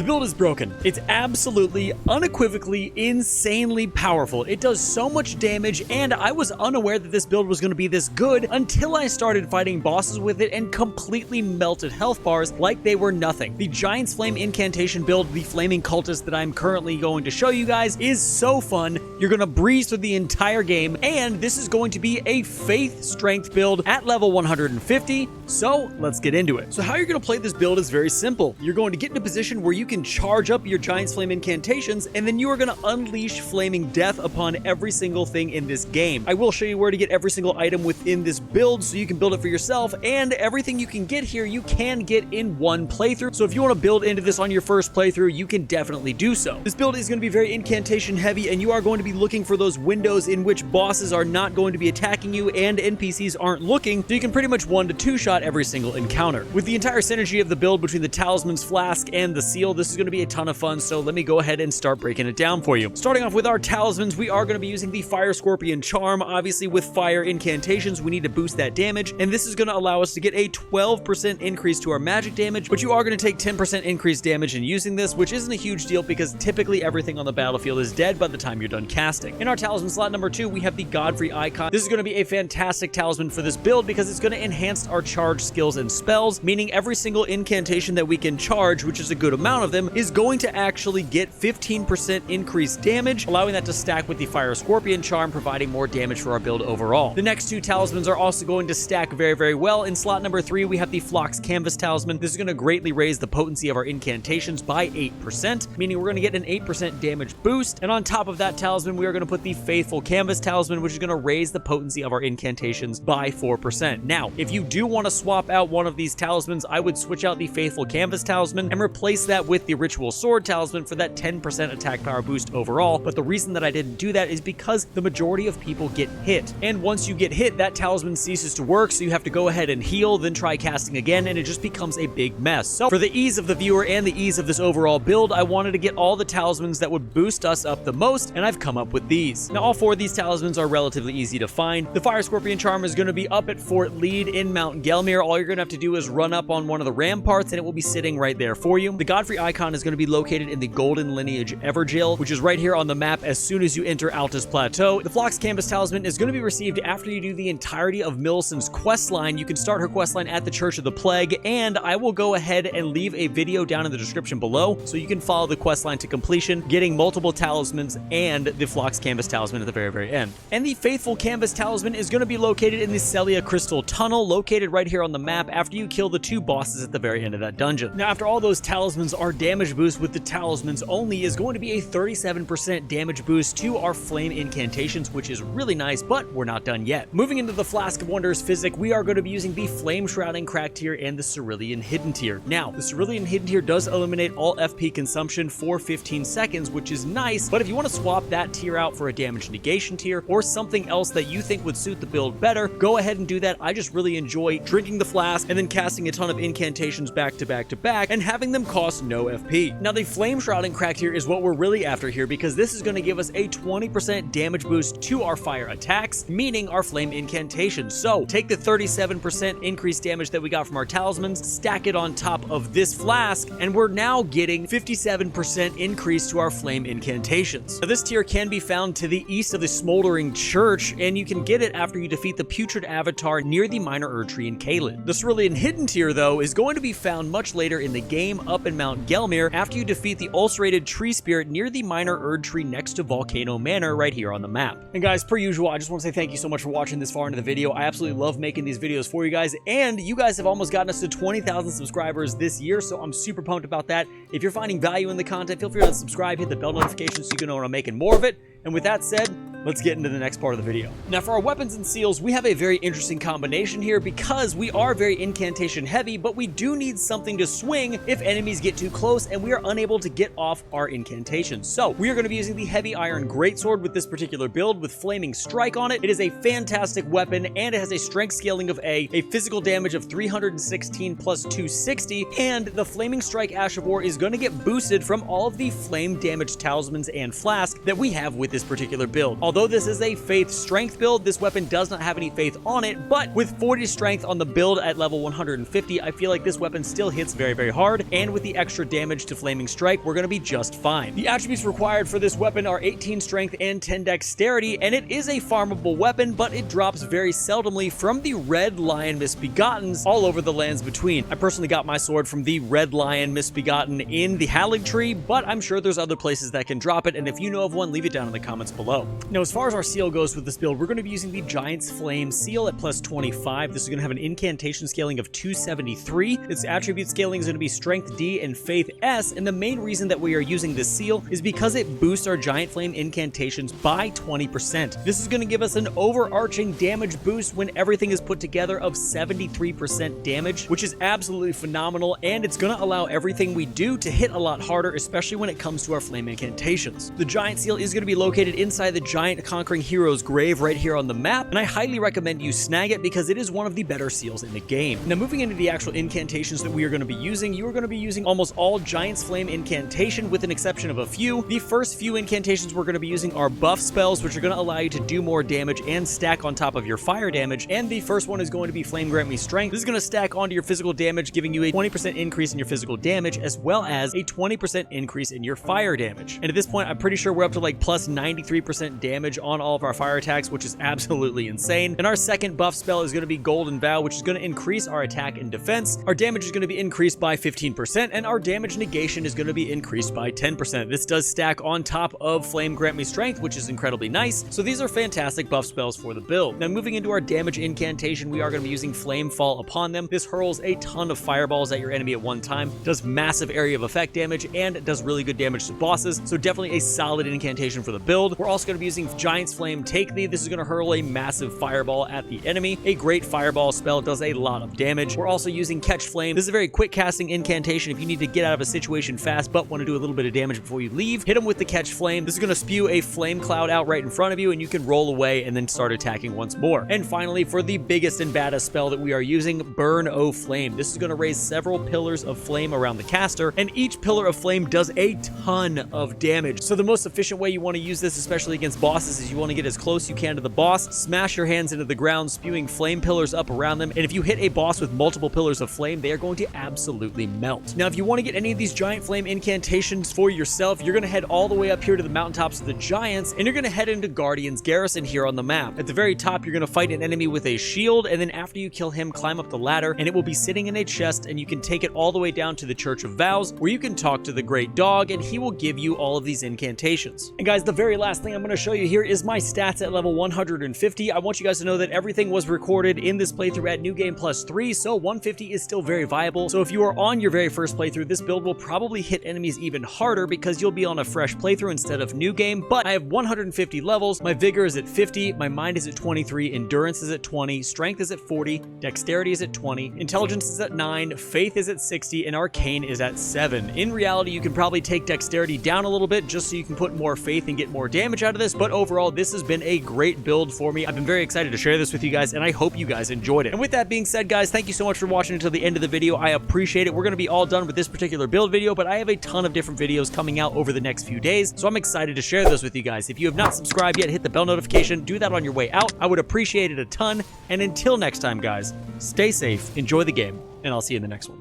The build is broken. It's absolutely, unequivocally, insanely powerful. It does so much damage, and I was unaware that this build was going to be this good until I started fighting bosses with it and completely melted health bars like they were nothing. The Giant's Flame Incantation build, the Flaming Cultist that I'm currently going to show you guys, is so fun. You're going to breeze through the entire game, and this is going to be a Faith Strength build at level 150, so let's get into it. So how you're going to play this build is very simple. You're going to get in a position where you can charge up your Giant's Flame Incantations, and then you are going to unleash Flaming Death upon every single thing in this game. I will show you where to get every single item within this build so you can build it for yourself, and everything you can get here you can get in one playthrough. So if you want to build into this on your first playthrough, you can definitely do so. This build is going to be very incantation heavy, and you are going to be looking for those windows in which bosses are not going to be attacking you and NPCs aren't looking, so you can pretty much 1 to 2 shot every single encounter. With the entire synergy of the build between the Talismans, Flask, and the Seal, this is going to be a ton of fun, so let me go ahead and start breaking it down for you. Starting off with our Talismans, we are going to be using the Fire Scorpion Charm. Obviously, with Fire Incantations, we need to boost that damage, and this is going to allow us to get a 12% increase to our magic damage, but you are going to take 10% increased damage in using this, which isn't a huge deal because typically everything on the battlefield is dead by the time you're done casting. In our Talisman slot number 2, we have the Godfrey Icon. This is going to be a fantastic talisman for this build because it's going to enhance our charge skills and spells, meaning every single incantation that we can charge, which is a good amount of them, is going to actually get 15% increased damage, allowing that to stack with the Fire Scorpion Charm, providing more damage for our build overall. The next 2 talismans are also going to stack very, very well. In slot number 3, we have the Phlox Canvas Talisman. This is going to greatly raise the potency of our incantations by 8%, meaning we're going to get an 8% damage boost. And on top of that talisman, we are going to put the Faithful Canvas Talisman, which is going to raise the potency of our incantations by 4%. Now, if you do want to swap out one of these talismans, I would switch out the Faithful Canvas Talisman and replace that with the Ritual Sword Talisman for that 10% attack power boost overall. But the reason that I didn't do that is because the majority of people get hit. And once you get hit, that talisman ceases to work, so you have to go ahead and heal, then try casting again, and it just becomes a big mess. So for the ease of the viewer and the ease of this overall build, I wanted to get all the talismans that would boost us up the most, and I've come up with these. Now, all 4 of these talismans are relatively easy to find. The Fire Scorpion Charm is going to be up at Fort Lead in Mount Gelmir. All you're going to have to do is run up on one of the ramparts, and it will be sitting right there for you. The Godfrey Icon is going to be located in the Golden Lineage Everjail, which is right here on the map as soon as you enter Altus Plateau. The Phlox Canvas Talisman is going to be received after you do the entirety of Millicent's questline. You can start her questline at the Church of the Plague, and I will go ahead and leave a video down in the description below so you can follow the questline to completion, getting multiple talismans and the Phlox Canvas Talisman at the very, very end. And the Faithful Canvas Talisman is going to be located in the Celia Crystal Tunnel, located right here on the map after you kill the 2 bosses at the very end of that dungeon. Now, after all those talismans, our damage boost with the talismans only is going to be a 37% damage boost to our Flame Incantations, which is really nice, but we're not done yet. Moving into the Flask of Wonders Physic, we are going to be using the Flame Shrouding Crack tier and the Cerulean Hidden tier. Now, the Cerulean Hidden tier does eliminate all FP consumption for 15 seconds, which is nice, but if you want to swap that tier out for a damage negation tier or something else that you think would suit the build better, go ahead and do that. I just really enjoy drinking the flask and then casting a ton of incantations back to back to back and having them cost no FP. Now, the Flame Shrouding Crack tier is what we're really after here because this is going to give us a 20% damage boost to our fire attacks, meaning our flame incantations. So take the 37% increased damage that we got from our talismans, stack it on top of this flask, and we're now getting 57% increase to our flame incantations. Now, this tier can be found to the east of the Smoldering Church, and you can get it after you defeat the Putrid Avatar near the Minor Erdtree in Caelid. The Cerulean Hidden tier, though, is going to be found much later in the game up in Mount Gelmir after you defeat the Ulcerated Tree Spirit near the Minor Erdtree next to Volcano Manor right here on the map. And guys, per usual, I just want to say thank you so much for watching this far into the video. I absolutely love making these videos for you guys, and you guys have almost gotten us to 20,000 subscribers this year, so I'm super pumped about that. If you're finding value in the content, feel free to subscribe, hit the bell notification so you can know when I'm making more of it. And with that said, let's get into the next part of the video. Now, for our weapons and seals, we have a very interesting combination here because we are very incantation heavy, but we do need something to swing if enemies get too close and we are unable to get off our incantations. So we are going to be using the Heavy Iron Greatsword with this particular build with Flaming Strike on it. It is a fantastic weapon, and it has a strength scaling of a physical damage of 316 plus 260, and the Flaming Strike Ash of War is going to get boosted from all of the flame damage talismans and flask that we have with this particular build. although this is a faith strength build, this weapon does not have any faith on it, but with 40 strength on the build at level 150, I feel like this weapon still hits very, very hard, and with the extra damage to Flaming Strike, we're going to be just fine. The attributes required for this weapon are 18 strength and 10 dexterity, and it is a farmable weapon, but it drops very seldomly from the Red Lion Misbegottens all over the lands between. I personally got my sword from the Red Lion Misbegotten in the Hallig Tree, but I'm sure there's other places that can drop it, and if you know of one, leave it down in the comments below. Now, as far as our seal goes with this build, we're going to be using the Giant's Flame seal at plus 25. This is going to have an incantation scaling of 273. Its attribute scaling is going to be Strength D and Faith S, and the main reason that we are using this seal is because it boosts our Giant Flame incantations by 20%. This is going to give us an overarching damage boost when everything is put together of 73% damage, which is absolutely phenomenal, and it's going to allow everything we do to hit a lot harder, especially when it comes to our flame incantations. The Giant Seal is going to be located inside the Giant Conquering Hero's grave right here on the map, and I highly recommend you snag it because it is one of the better seals in the game. Now, moving into the actual incantations that we are going to be using, you are going to be using almost all Giant's Flame incantation with an exception of a few. The first few incantations we're going to be using are buff spells, which are going to allow you to do more damage and stack on top of your fire damage, and the first one is going to be Flame Grant Me Strength. This is going to stack onto your physical damage, giving you a 20% increase in your physical damage, as well as a 20% increase in your fire damage. And at this point, I'm pretty sure we're up to like plus 93% damage on all of our fire attacks, which is absolutely insane. And our second buff spell is going to be Golden Vow, which is going to increase our attack and defense. Our damage is going to be increased by 15%, and our damage negation is going to be increased by 10%. This does stack on top of Flame Grant Me Strength, which is incredibly nice. So these are fantastic buff spells for the build. Now, moving into our damage incantation, we are going to be using Flame Fall upon them. This hurls a ton of fireballs at your enemy at one time, does massive area of effect damage, and does really good damage to bosses. So definitely a solid incantation for the build. We're also going to be using Giant's Flame Take Thee. This is going to hurl a massive fireball at the enemy. A great fireball spell, does a lot of damage. We're also using Catch Flame. This is a very quick casting incantation if you need to get out of a situation fast but want to do a little bit of damage before you leave. Hit them with the Catch Flame. This is going to spew a flame cloud out right in front of you, and you can roll away and then start attacking once more. And finally, for the biggest and baddest spell that we are using, Burn O Flame. This is going to raise several pillars of flame around the caster, and each pillar of flame does a ton of damage. So the most efficient way you want to use this, especially against bosses, is you want to get as close you can to the boss, smash your hands into the ground, spewing flame pillars up around them, and if you hit a boss with multiple pillars of flame, they are going to absolutely melt. Now, if you want to get any of these Giant Flame incantations for yourself, you're going to head all the way up here to the mountaintops of the Giants, and you're going to head into Guardian's Garrison here on the map. At the very top, you're going to fight an enemy with a shield, and then after you kill him, climb up the ladder, and it will be sitting in a chest, and you can take it all the way down to the Church of Vows, where you can talk to the Great Dog, and he will give you all of these incantations. And guys, the very last thing I'm going to show you here is my stats at level 150. I want you guys to know that everything was recorded in this playthrough at New Game Plus 3, so 150 is still very viable. So if you are on your very first playthrough, this build will probably hit enemies even harder because you'll be on a fresh playthrough instead of New Game, but I have 150 levels. My Vigor is at 50, my Mind is at 23, Endurance is at 20, Strength is at 40, Dexterity is at 20, Intelligence is at 9, Faith is at 60, and Arcane is at 7. In reality, you can probably take Dexterity down a little bit just so you can put more Faith and get more damage out of this, but overall, this has been a great build for me. I've been very excited to share this with you guys, and I hope you guys enjoyed it. And with that being said, guys, thank you so much for watching until the end of the video. I appreciate it. We're going to be all done with this particular build video, but I have a ton of different videos coming out over the next few days, so I'm excited to share those with you guys. If you have not subscribed yet, hit the bell notification. Do that on your way out. I would appreciate it a ton, and until next time, guys, stay safe, enjoy the game, and I'll see you in the next one.